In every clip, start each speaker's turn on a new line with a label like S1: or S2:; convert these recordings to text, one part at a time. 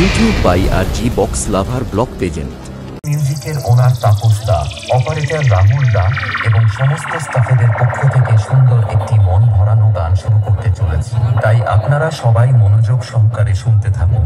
S1: YouTube by R G box lover blog পেজেন্ট।
S2: মিউজিকের owner Tapas দা, অপারেটর রাহুল দা এবং সমস্ত স্টাফেদের পক্ষ থেকে সুন্দর একটি মন ভরানো গান শুরু করতে চলেছি, তাই আপনারা সবাই মনোযোগ সহকারে শুনতে থাকুন।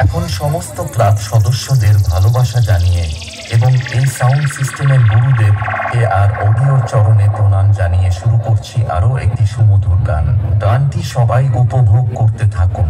S2: এখন সমস্ত ক্লাব সদস্যদের ভালোবাসা জানিয়ে এবং এই সাউন্ড সিস্টেমের গুরুদেব আর অডিওর চরণে প্রণাম জানিয়ে শুরু করছি আরো একটি সুমধুর গান। গানটি সবাই উপভোগ করতে থাকুন।